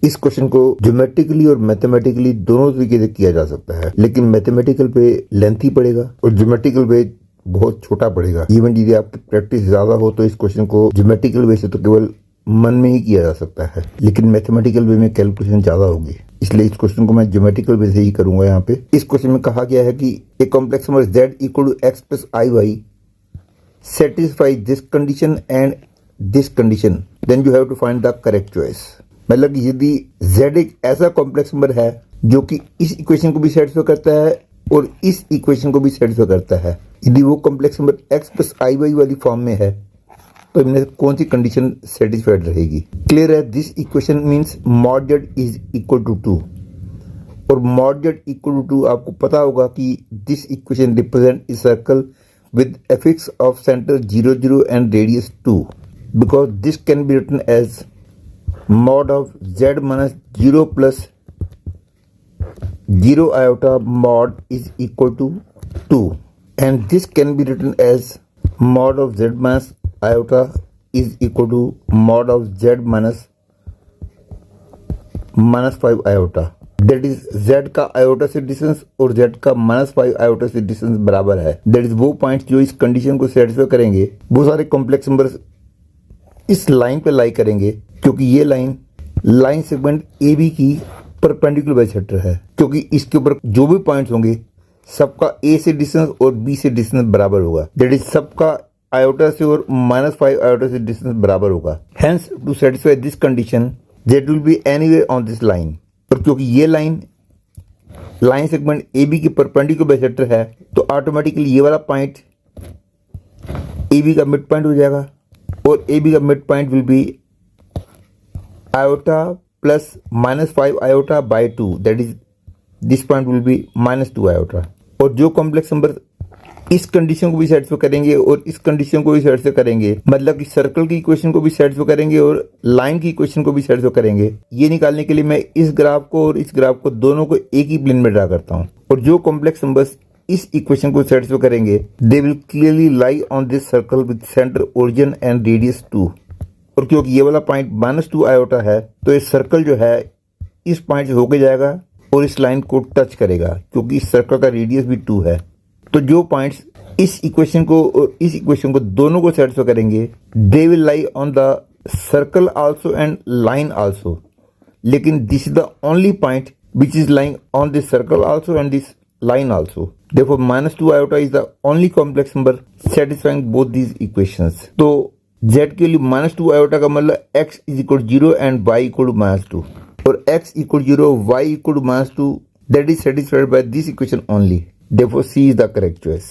इस क्वेश्चन को ज्योमेट्रिकली और मैथमेटिकली दोनों तरीके से किया जा सकता है, लेकिन मैथमेटिकल पे लेंथी पड़ेगा और ज्योमेट्रिकल पे बहुत छोटा पड़ेगा। इवन यदि आपकी प्रैक्टिस ज्यादा हो तो इस क्वेश्चन को ज्योमेट्रिकल वे से तो केवल मन में ही किया जा सकता है, लेकिन मैथमेटिकल वे में कैलकुलेशन ज्यादा होगी, इसलिए इस क्वेश्चन को मैं ज्योमेट्रिकल वे से ही करूंगा। यहाँ पे इस क्वेश्चन में कहा गया है कि a complex number z equal to X plus I Y satisfy this condition and this condition, then you have to find the correct choice. मतलब यदि z एक ऐसा कॉम्प्लेक्स नंबर है जो कि इस इक्वेशन को भी सेटिस्फाई करता है और इस इक्वेशन को भी सेटिस्फाई करता है, यदि वो complex number x plus I Y वाली फॉर्म में है तो इनमें कौन सी कंडीशन सेटिस्फाइड रहेगी। क्लियर है, this equation means mod z is equal to 2 और मॉड z इक्वल टू 2 आपको पता होगा कि this equation represent a circle with a fix of center 0 0 and radius 2, because this can be written as mod of z minus 0 plus 0 iota mod is equal to 2, and this can be written as mod of z minus iota is equal to mod of z minus 5 iota, that is z का iota से distance और z का -5 iota से distance बराबर है। That is वो points जो इस कंडीशन को सेटिस्फाई करेंगे। वो सारे कॉम्प्लेक्स नंबर्स इस लाइन पे लाई करेंगे, क्योंकि ये लाइन सेगमेंट ए बी की परपेंडिकुलर बाइसेक्टर है, क्योंकि इसके ऊपर जो भी पॉइंट्स होंगे सबका ए से डिस्टेंस और बी से डिस्टेंस बराबर होगा। दैट इज सबका आयोटा से और -5 आयोटा से डिस्टेंस बराबर होगा। Hence to satisfy this condition that will be anywhere on this line, और क्योंकि ये लाइन सेगमेंट ए बी के परपेंडिकुलर बाइसेक्टर है तो ऑटोमेटिकली ये वाला पॉइंट ए बी का मिड पॉइंट हो जाएगा और ए बी का mid point will be iota plus -5 iota by 2, that is this point will be -2 iota. और जो कॉम्प्लेक्स नंबर इस कंडीशन को भी सेटिस्फाई करेंगे और इस कंडीशन को भी सेटिस्फाई करेंगे, मतलब कि सर्कल की इक्वेशन को भी सेटिस्फाई करेंगे और लाइन की इक्वेशन को भी सेटिस्फाई करेंगे, ये निकालने के लिए मैं इस ग्राफ को और इस ग्राफ को दोनों को एक ही प्लेन में ड्रा करता हूं। और जो कॉम्प्लेक्स नंबर्स इस इक्वेशन को सेटिस्फाई करेंगे they will clearly lie on this circle with centre origin and radius 2। और क्योंकि ये वाला पॉइंट -2 आयोटा है तो ये सर्कल जो है इस पॉइंट से होके जाएगा और इस लाइन को टच करेगा, क्योंकि इस सर्कल का रेडियस भी 2 है। तो जो पॉइंट्स इस इक्वेशन को और इस इक्वेशन को दोनों को सेटिस्फाई करेंगे they will lie on the circle also and line also, लेकिन this is the only point which is lying on this circle also and this line also. Therefore -2 iota is the only complex number satisfying both these equations. तो z के लिए -2 iota का मतलब x is equal to 0 and y equal to -2 और x equal to 0 y equal to -2 that is satisfied by this equation only. Therefore C is the correct choice.